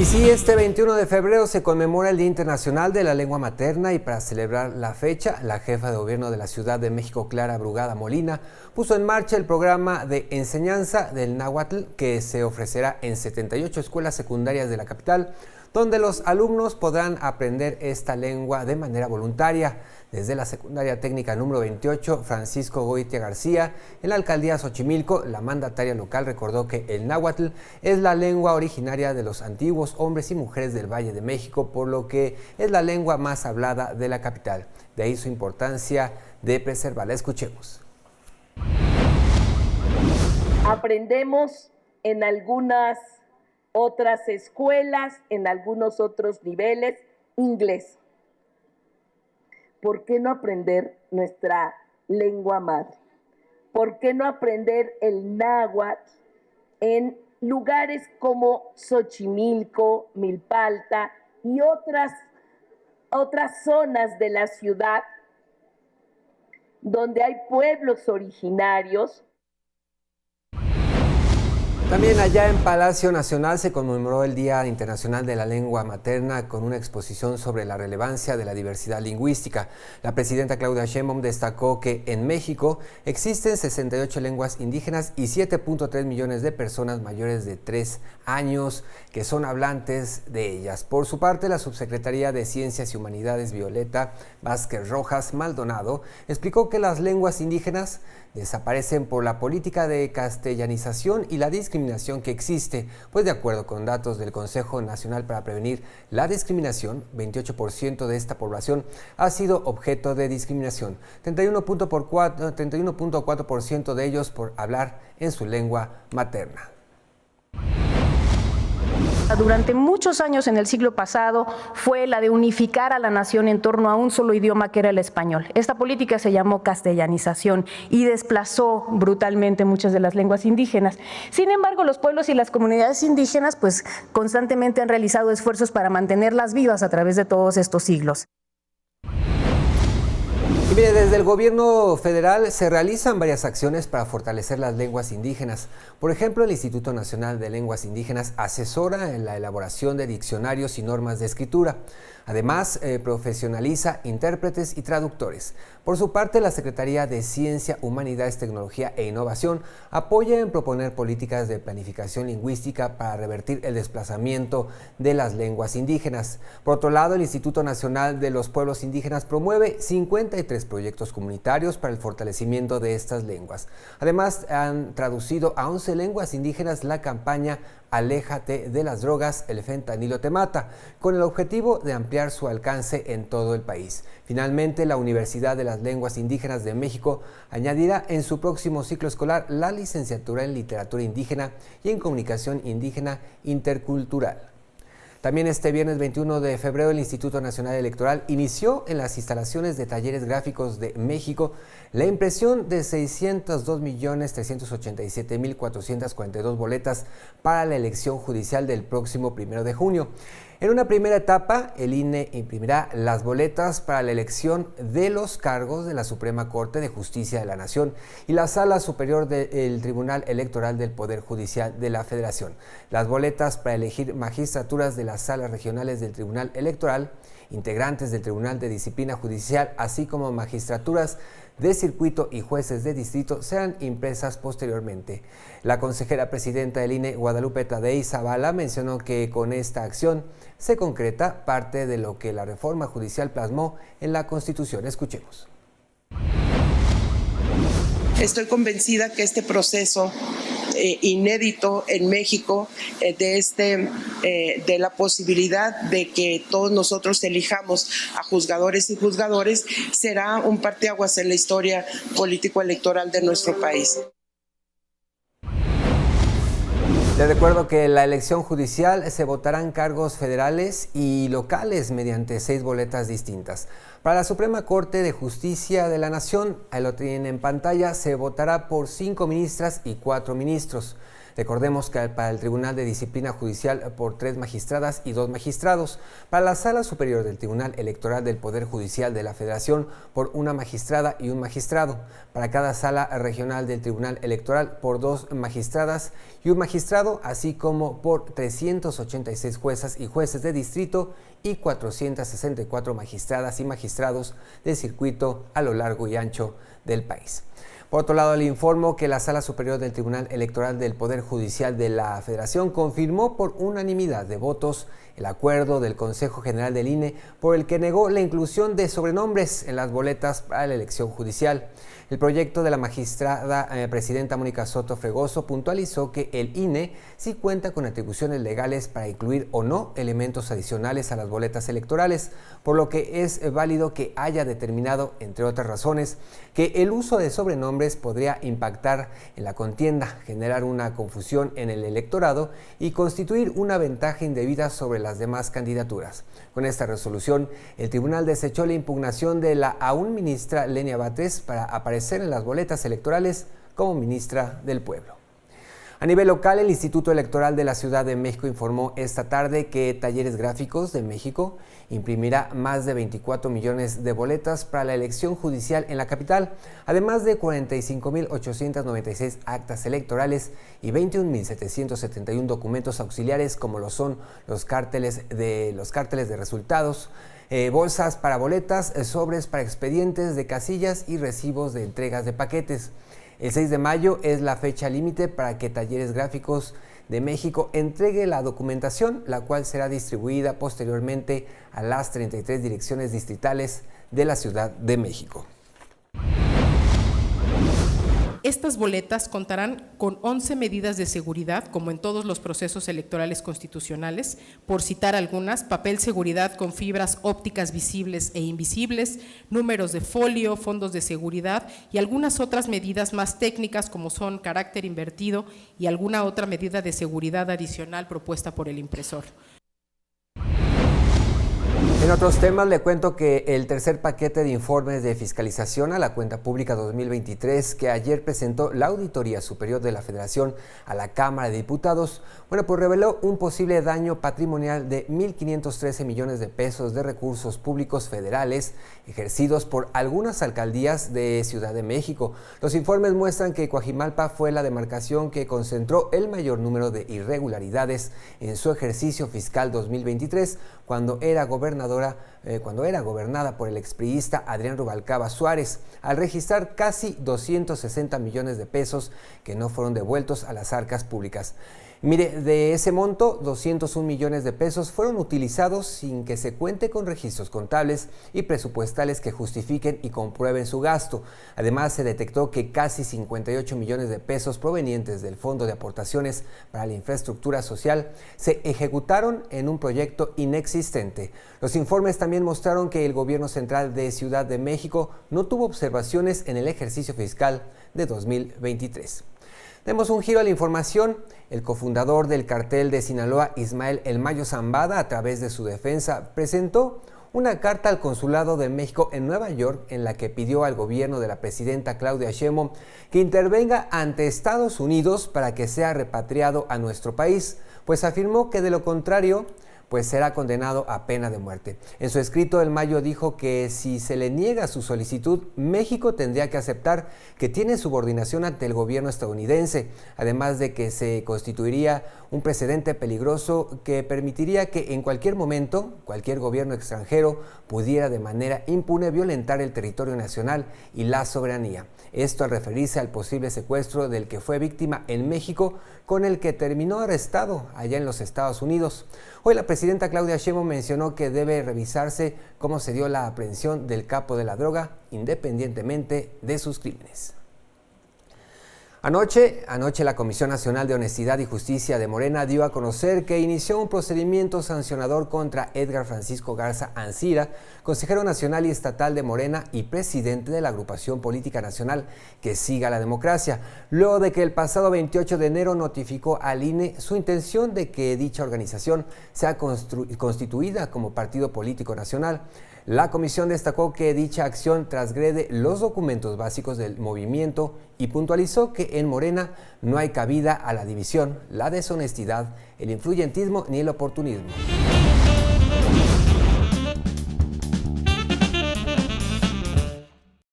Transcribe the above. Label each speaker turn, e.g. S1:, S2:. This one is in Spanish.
S1: sí, este 21 de febrero se conmemora el Día Internacional de la Lengua Materna y para celebrar la fecha, la jefa de gobierno de la Ciudad de México, Clara Brugada Molina, puso en marcha el programa de enseñanza del náhuatl que se ofrecerá en 78 escuelas secundarias de la capital, donde los alumnos podrán aprender esta lengua de manera voluntaria. Desde la secundaria técnica número 28, Francisco Goitia García, en la alcaldía Xochimilco, la mandataria local recordó que el náhuatl es la lengua originaria de los antiguos hombres y mujeres del Valle de México, por lo que es la lengua más hablada de la capital. De ahí su importancia de preservarla. Escuchemos.
S2: Aprendemos en algunas otras escuelas, en algunos otros niveles, inglés. ¿Por qué no aprender nuestra lengua madre? ¿Por qué no aprender el náhuatl en lugares como Xochimilco, Milpalta y otras zonas de la ciudad donde hay pueblos originarios?
S1: También allá en Palacio Nacional se conmemoró el Día Internacional de la Lengua Materna con una exposición sobre la relevancia de la diversidad lingüística. La presidenta Claudia Sheinbaum destacó que en México existen 68 lenguas indígenas y 7.3 millones de personas mayores de 3 años que son hablantes de ellas. Por su parte, la subsecretaría de Ciencias y Humanidades, Violeta Vázquez Rojas Maldonado, explicó que las lenguas indígenas desaparecen por la política de castellanización y la discriminación que existe, pues de acuerdo con datos del Consejo Nacional para Prevenir la Discriminación, 28% de esta población ha sido objeto de discriminación, 31.4% de ellos por hablar en su lengua materna.
S3: Durante muchos años en el siglo pasado fue la de unificar a la nación en torno a un solo idioma que era el español. Esta política se llamó castellanización y desplazó brutalmente muchas de las lenguas indígenas. Sin embargo, los pueblos y las comunidades indígenas pues constantemente han realizado esfuerzos para mantenerlas vivas a través de todos estos siglos.
S1: Y mire, desde el gobierno federal se realizan varias acciones para fortalecer las lenguas indígenas. Por ejemplo, el Instituto Nacional de Lenguas Indígenas asesora en la elaboración de diccionarios y normas de escritura. Además, profesionaliza intérpretes y traductores. Por su parte, la Secretaría de Ciencia, Humanidades, Tecnología e Innovación apoya en proponer políticas de planificación lingüística para revertir el desplazamiento de las lenguas indígenas. Por otro lado, el Instituto Nacional de los Pueblos Indígenas promueve 53 proyectos comunitarios para el fortalecimiento de estas lenguas. Además, han traducido a 11 lenguas indígenas la campaña Aléjate de las drogas, el fentanilo te mata, con el objetivo de ampliar su alcance en todo el país. Finalmente, la Universidad de las Lenguas Indígenas de México añadirá en su próximo ciclo escolar la licenciatura en Literatura Indígena y en Comunicación Indígena Intercultural. También este viernes 21 de febrero el Instituto Nacional Electoral inició en las instalaciones de Talleres Gráficos de México la impresión de 602.387.442 boletas para la elección judicial del próximo 1 de junio. En una primera etapa, el INE imprimirá las boletas para la elección de los cargos de la Suprema Corte de Justicia de la Nación y la Sala Superior del Tribunal Electoral del Poder Judicial de la Federación. Las boletas para elegir magistraturas de las salas regionales del Tribunal Electoral, integrantes del Tribunal de Disciplina Judicial, así como magistraturas de circuito y jueces de distrito serán impresas posteriormente. La consejera presidenta del INE, Guadalupe Tadei Zavala, mencionó que con esta acción se concreta parte de lo que la reforma judicial plasmó en la Constitución. Escuchemos.
S4: Estoy convencida que este proceso inédito en México de la posibilidad de que todos nosotros elijamos a juzgadores y juzgadores será un parteaguas en la historia político-electoral de nuestro país.
S1: Les recuerdo que en la elección judicial se votarán cargos federales y locales mediante 6 boletas distintas. Para la Suprema Corte de Justicia de la Nación, ahí lo tienen en pantalla, se votará por 5 ministras y 4 ministros. Recordemos que para el Tribunal de Disciplina Judicial por 3 magistradas y 2 magistrados, para la Sala Superior del Tribunal Electoral del Poder Judicial de la Federación por 1 magistrada y 1 magistrado, para cada Sala Regional del Tribunal Electoral por 2 magistradas y 1 magistrado, así como por 386 juezas y jueces de distrito y 464 magistradas y magistrados de circuito a lo largo y ancho del país. Por otro lado, le informo que la Sala Superior del Tribunal Electoral del Poder Judicial de la Federación confirmó por unanimidad de votos el acuerdo del Consejo General del INE por el que negó la inclusión de sobrenombres en las boletas para la elección judicial. El proyecto de la magistrada presidenta Mónica Soto Fregoso puntualizó que el INE sí cuenta con atribuciones legales para incluir o no elementos adicionales a las boletas electorales, por lo que es válido que haya determinado, entre otras razones, que el uso de sobrenombres podría impactar en la contienda, generar una confusión en el electorado y constituir una ventaja indebida sobre las demás candidaturas. Con esta resolución, el tribunal desechó la impugnación de la aún ministra Lenia Batres para aparecer en las boletas electorales como ministra del Pueblo. A nivel local, el Instituto Electoral de la Ciudad de México informó esta tarde que Talleres Gráficos de México imprimirá más de 24 millones de boletas para la elección judicial en la capital, además de 45.896 actas electorales y 21.771 documentos auxiliares, como lo son los cárteles de resultados, bolsas para boletas, sobres para expedientes de casillas y recibos de entregas de paquetes. El 6 de mayo es la fecha límite para que Talleres Gráficos de México entregue la documentación, la cual será distribuida posteriormente a las 33 direcciones distritales de la Ciudad de México.
S5: Estas boletas contarán con 11 medidas de seguridad, como en todos los procesos electorales constitucionales, por citar algunas: papel seguridad con fibras ópticas visibles e invisibles, números de folio, fondos de seguridad y algunas otras medidas más técnicas, como son carácter invertido y alguna otra medida de seguridad adicional propuesta por el impresor.
S1: En otros temas, le cuento que el tercer paquete de informes de fiscalización a la cuenta pública 2023 que ayer presentó la Auditoría Superior de la Federación a la Cámara de Diputados, pues reveló un posible daño patrimonial de 1.513 millones de pesos de recursos públicos federales ejercidos por algunas alcaldías de Ciudad de México. Los informes muestran que Coajimalpa fue la demarcación que concentró el mayor número de irregularidades en su ejercicio fiscal 2023, cuando era gobernada por el expriista Adrián Rubalcaba Suárez, al registrar casi 260 millones de pesos que no fueron devueltos a las arcas públicas. Mire, de ese monto, 201 millones de pesos fueron utilizados sin que se cuente con registros contables y presupuestales que justifiquen y comprueben su gasto. Además, se detectó que casi 58 millones de pesos provenientes del Fondo de Aportaciones para la Infraestructura Social se ejecutaron en un proyecto inexistente. Los informes también mostraron que el Gobierno Central de Ciudad de México no tuvo observaciones en el ejercicio fiscal de 2023. Demos un giro a la información. El cofundador del cartel de Sinaloa, Ismael El Mayo Zambada, a través de su defensa, presentó una carta al Consulado de México en Nueva York en la que pidió al gobierno de la presidenta Claudia Sheinbaum que intervenga ante Estados Unidos para que sea repatriado a nuestro país, pues afirmó que de lo contrario pues será condenado a pena de muerte. En su escrito, El Mayo dijo que si se le niega su solicitud, México tendría que aceptar que tiene subordinación ante el gobierno estadounidense, además de que se constituiría un precedente peligroso que permitiría que en cualquier momento cualquier gobierno extranjero pudiera de manera impune violentar el territorio nacional y la soberanía. Esto al referirse al posible secuestro del que fue víctima en México, con el que terminó arrestado allá en los Estados Unidos. Hoy la presidenta Claudia Sheinbaum mencionó que debe revisarse cómo se dio la aprehensión del capo de la droga, independientemente de sus crímenes. Anoche la Comisión Nacional de Honestidad y Justicia de Morena dio a conocer que inició un procedimiento sancionador contra Edgar Francisco Garza Ancira, consejero nacional y estatal de Morena y presidente de la agrupación política nacional Que Siga la Democracia, luego de que el pasado 28 de enero notificó al INE su intención de que dicha organización sea constituida como partido político nacional. La comisión destacó que dicha acción transgrede los documentos básicos del movimiento y puntualizó que en Morena no hay cabida a la división, la deshonestidad, el influyentismo ni el oportunismo.